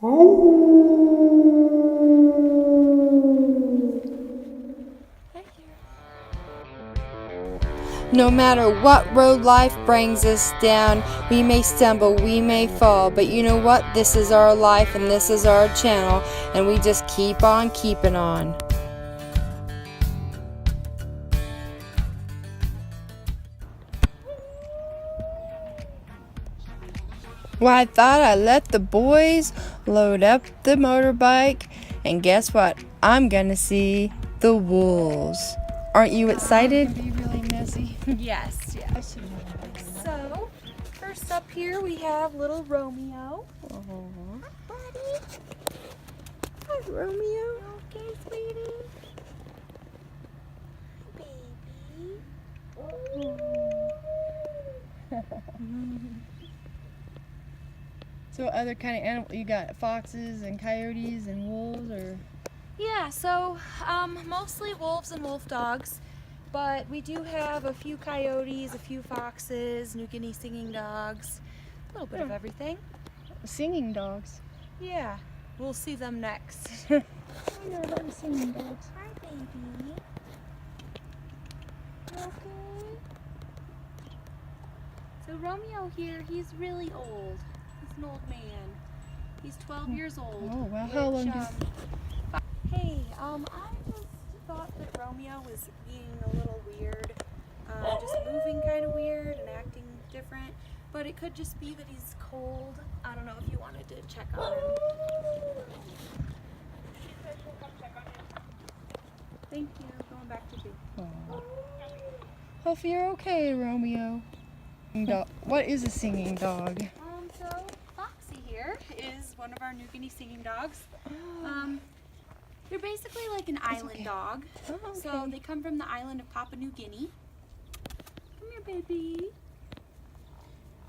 No matter what road life brings us down, we may stumble, we may fall, but you know what? This is our life and this is our channel, and we just keep on keeping on. Well, I thought I'd let the boys load up the motorbike, and guess what? I'm gonna see the wolves. Aren't you excited? It's gonna be really messy. Yes, yes. So, first up here we have little Romeo. Oh, Hi, buddy. hi, Romeo. Okay, sweetie. Hi, baby. So what other kind of animal you got? Foxes and coyotes and wolves, or? Yeah, so mostly wolves and wolf dogs, but we do have a few coyotes, a few foxes, New Guinea singing dogs, a little bit of everything. Singing dogs. Yeah, we'll see them next. I know about singing dogs. Hi, baby. You okay? So Romeo here, he's really old. He's an old man. He's 12 years old. Oh wow, how long Hey, I just thought that Romeo was being a little weird, just moving kind of weird and acting different, but it could just be that he's cold. I don't know if you wanted to check on him. Thank you. Going back to bed. Hope you're okay, Romeo. What is a singing dog? So Foxy here is one of our New Guinea singing dogs. They're basically like an island dog. Oh, okay. So they come from the island of Papua New Guinea. Come here, baby.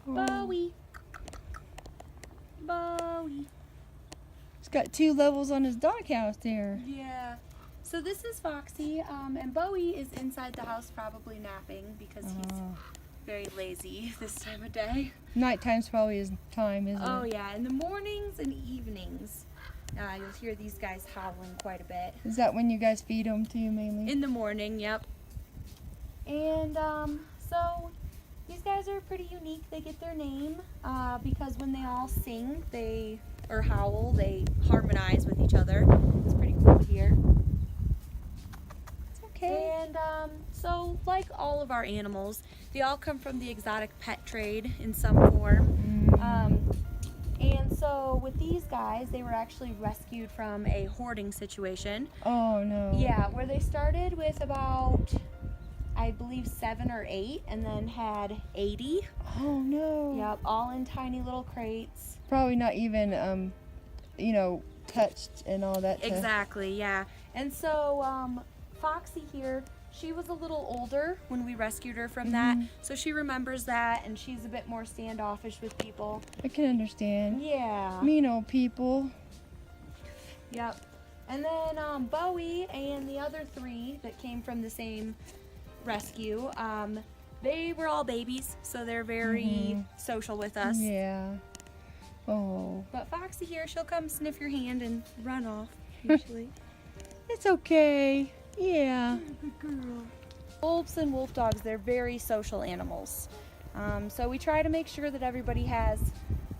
Bowie. Bowie. He's got 2 levels on his doghouse there. Yeah. So this is Foxy, and Bowie is inside the house probably napping because he's very lazy this time of day. Nighttime's probably his time, isn't Oh it? yeah, in the mornings and evenings, you'll hear these guys howling quite a bit. Is that when you guys feed them too, mainly? In the morning, yep. And so these guys are pretty unique. They get their name because when they all sing, or howl, they harmonize with each other. It's pretty cool to hear. It's okay. And so, like all of our animals, they all come from the exotic pet trade in some form. And so with these guys, they were actually rescued from a hoarding situation. Oh no. Yeah, where they started with about, I believe, 7 or 8, and then had 80. Oh no. Yep, all in tiny little crates. Probably not even, touched and all that. Exactly, yeah. And so Foxy here, she was a little older when we rescued her from that, so she remembers that, and she's a bit more standoffish with people. I can understand. Yeah. Mean old people. Yep. And then Bowie and the other 3 that came from the same rescue, they were all babies, so they're very social with us. Yeah. Oh. But Foxy here, she'll come sniff your hand and run off, usually. It's okay. Yeah. Good girl. Wolves and wolf dogs, they're very social animals. So we try to make sure that everybody has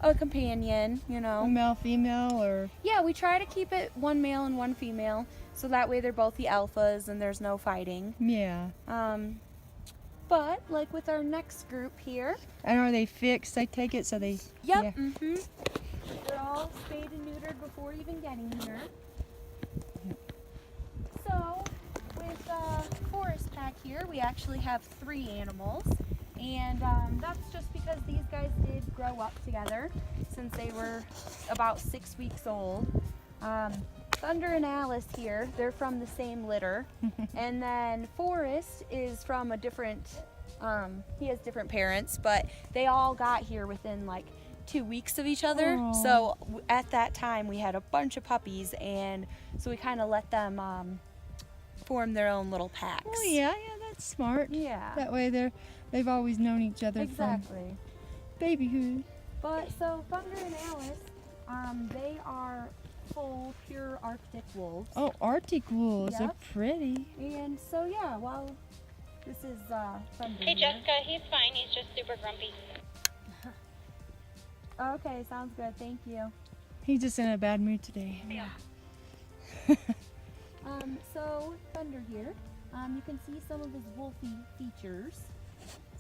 a companion, you know. A male, female, or? Yeah, we try to keep it one male and one female, so that way they're both the alphas and there's no fighting. Yeah. But like with our next group here. And are they fixed, I take it, so they? Yep. Yeah. They're all spayed and neutered before even getting here. So with Forest Pack here, we actually have 3 animals. And that's just because these guys did grow up together since they were about 6 weeks old. Thunder and Alice here, they're from the same litter. And then Forrest is from a different, he has different parents, but they all got here within like 2 weeks of each other. Aww. So at that time we had a bunch of puppies, and so we kind of let them form their own little packs. Oh yeah, that's smart. Yeah. That way they've always known each other Exactly. from babyhood. But so Thunder and Alice, They are full, pure Arctic wolves. Oh, Arctic wolves. Yep. They're pretty. And so, yeah, well, this is Thunder. Hey, here. Jessica, he's fine. He's just super grumpy. Okay, sounds good. Thank you. He's just in a bad mood today. Yeah. So Thunder here. You can see some of his wolfy features.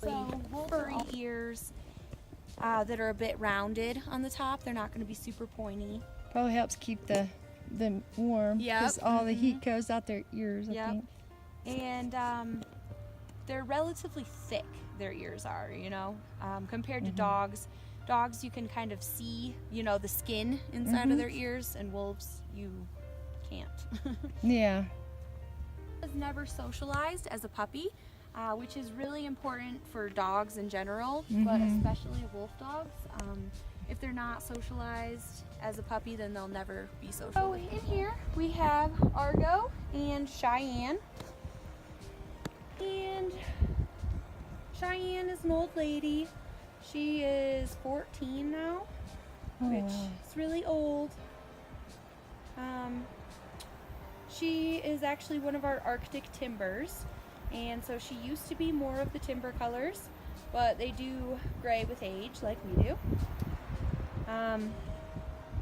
So furry ears that are a bit rounded on the top. They're not going to be super pointy. Probably helps keep them warm. Yep. Because all the heat goes out their ears, I Yep. think. And they're relatively thick. Their ears are, you know, compared to dogs. Dogs, you can kind of see, you know, the skin inside of their ears, and wolves, you can't. Yeah. Was never socialized as a puppy, which is really important for dogs in general, but especially wolf dogs. If they're not socialized as a puppy, then they'll never be social. So in here we have Argo and Cheyenne. And Cheyenne is an old lady. She is 14 now, which is really old. She is actually one of our Arctic timbers, and so she used to be more of the timber colors, but they do gray with age like we do.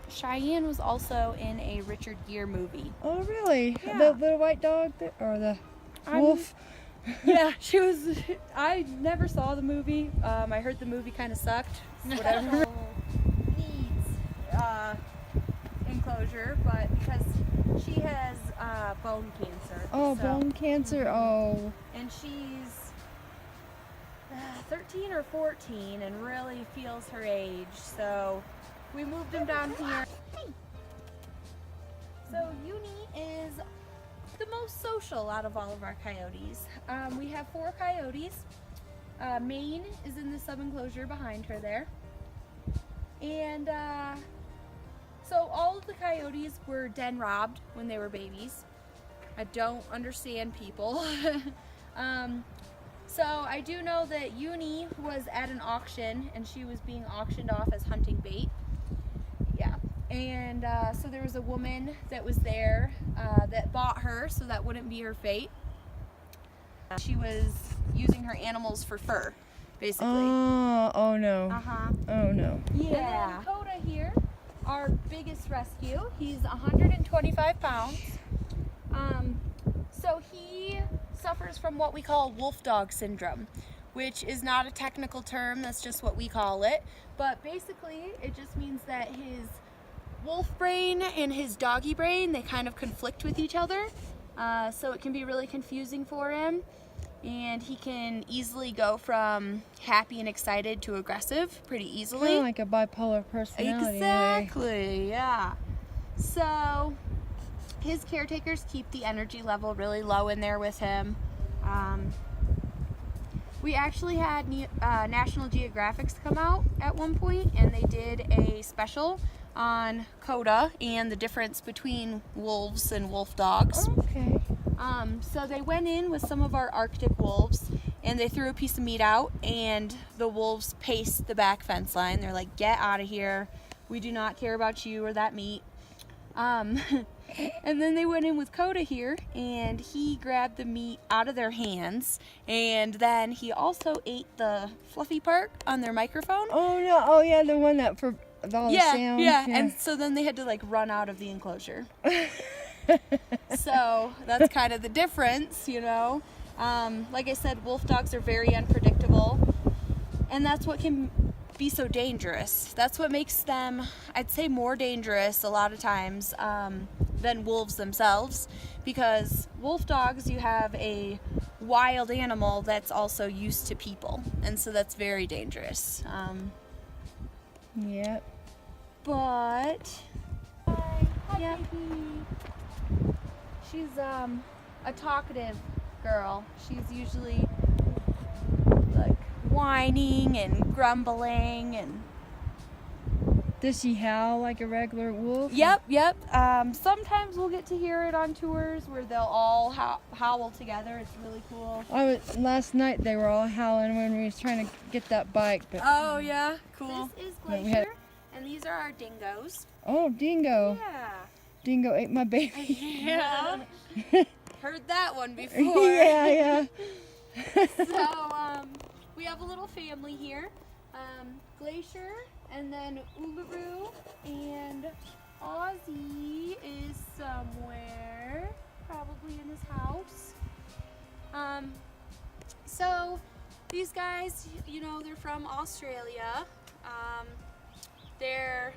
Cheyenne was also in a Richard Gere movie. Oh, really? Yeah. The little white dog or the wolf? Yeah, she was. I never saw the movie. I heard the movie kind of sucked. Whatever. Needs enclosure, but because she has bone cancer. Oh, so- bone cancer. Oh. And she's 13 or 14 and really feels her age. So we moved him down here. So Uni is the most social out of all of our coyotes. We have 4 coyotes. Maine is in the sub-enclosure behind her there. And so all of the coyotes were den robbed when they were babies. I don't understand people. So I do know that Uni was at an auction and she was being auctioned off as hunting bait. Yeah. And so there was a woman that was there that bought her so that wouldn't be her fate. She was using her animals for fur, basically. Oh no. Uh-huh. Oh no. Yeah. And then Coda here, our biggest rescue. He's 125 pounds. So he suffers from what we call wolf dog syndrome, which is not a technical term, that's just what we call it. But basically, it just means that his wolf brain and his doggy brain, they kind of conflict with each other. So it can be really confusing for him. And he can easily go from happy and excited to aggressive pretty easily. Kind of like a bipolar personality. Exactly, yeah. So his caretakers keep the energy level really low in there with him. We actually had National Geographics come out at one point, and they did a special on Coda and the difference between wolves and wolf dogs. Okay. So they went in with some of our Arctic wolves and they threw a piece of meat out, and the wolves paced the back fence line. They're like, "Get out of here. We do not care about you or that meat." And then they went in with Coda here, and he grabbed the meat out of their hands, and then he also ate the fluffy part on their microphone. Oh no. Oh yeah, the one that for all the sounds. Yeah. And so then they had to like run out of the enclosure. So that's kind of the difference, you know. Like I said, wolf dogs are very unpredictable, and that's what can be so dangerous. That's what makes them, I'd say, more dangerous a lot of times than wolves themselves, because wolf dogs, you have a wild animal that's also used to people, and so that's very dangerous. Yep. But yeah, she's a talkative girl. She's usually like whining and grumbling and. Does she howl like a regular wolf? Yep. Sometimes we'll get to hear it on tours where they'll all howl together. It's really cool. Last night they were all howling when we was trying to get that bike, but Oh yeah, cool. This is But we Glacier, And these are our dingoes. Oh, Dingo. Yeah. Dingo ate my baby. Yeah. Heard that one before. yeah. So, we have a little family here. Glacier, and then Uluru, and Ozzy is somewhere, probably in his house. So these guys, you know, they're from Australia. They're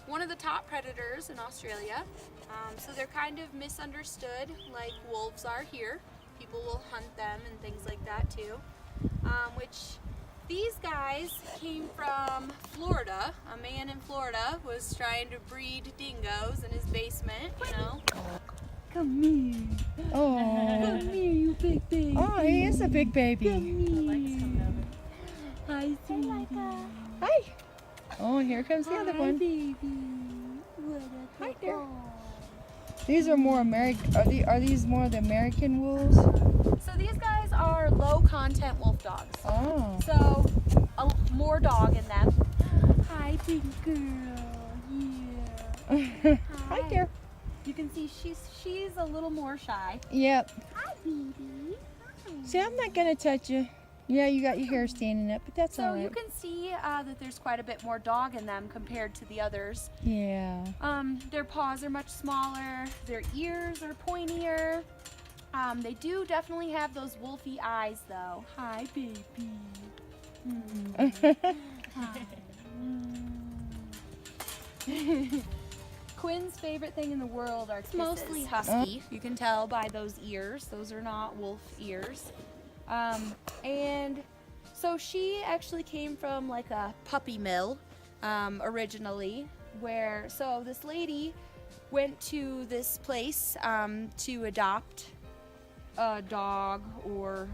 one of the top predators in Australia. So they're kind of misunderstood, like wolves are here. People will hunt them and things like that too. Which these guys came from Florida. A man in Florida was trying to breed dingoes in his basement, you know. Come here. Oh. Come here, you big baby. Oh, he is a big baby. Hi, sweetie. Hi. Oh, here comes the other Hi, one. baby. What a Hi there. boy. These are more American. Are these more the American wolves? So these guys are low content wolf dogs. Oh. So more dog in them. Hi, big girl. Yeah. Hi there. You can see she's a little more shy. Yep. Hi, baby. Hi. See, I'm not gonna touch you. Yeah, you got your hair standing up, but that's So all right. you can see that there's quite a bit more dog in them compared to the others. Yeah. Their paws are much smaller. Their ears are pointier. They do definitely have those wolfy eyes, though. Hi, baby. Hi. Quinn's favorite thing in the world are kisses. Mostly husky. You can tell by those ears. Those are not wolf ears. And so she actually came from like a puppy mill originally, so this lady went to this place to adopt a dog or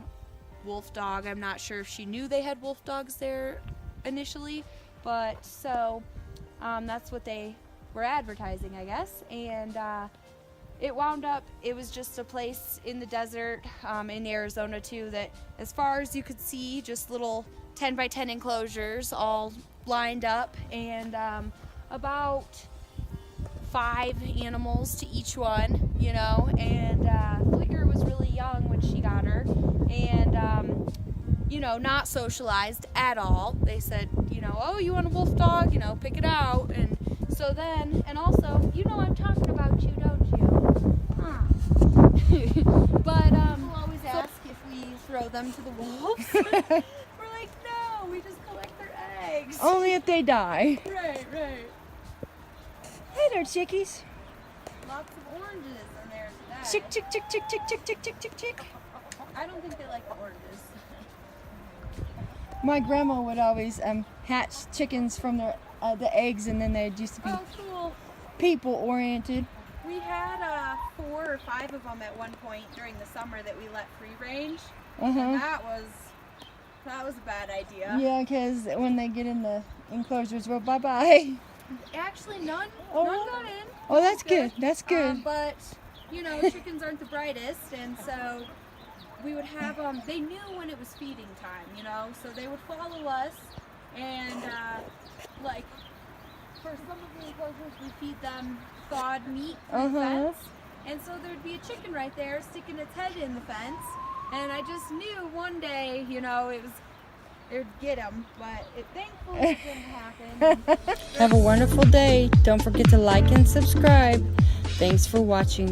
wolf dog. I'm not sure if she knew they had wolf dogs there initially, but so that's what they were advertising, I guess. And it wound up, it was just a place in the desert in Arizona too, that as far as you could see, just little 10 by 10 enclosures all lined up, and about 5 animals to each one, you know. And Flicker was really young when she got her, and you know, not socialized at all. They said, you know, oh, you want a wolf dog, you know, pick it out. And so then, and also, you know, I'm talking about you, don't you? But people always ask if we throw them to the wolves. We're like, no, we just collect their eggs. Only if they die. Right. Hey there, chickies. Lots of oranges in there today. Chick, chick, chick, chick, chick, chick, chick, chick, chick, chick. I don't think they like the oranges. My grandma would always hatch chickens from the eggs, and then they used to be Oh, cool. people oriented. We had 4 or 5 of them at one point during the summer that we let free range. And that was a bad idea. Yeah, because when they get in the enclosures, well, bye-bye. Actually, none Oh, got in. Oh, that's good. That's good. But, you know, chickens aren't the brightest, and so we would have them, they knew when it was feeding time, you know, so they would follow us, and, like, for some of the enclosures, we feed them thawed meat from the fence, and so there'd be a chicken right there sticking its head in the fence, and I just knew one day, you know, it would get them, but thankfully it didn't happen. Have a wonderful day. Don't forget to like and subscribe. Thanks for watching.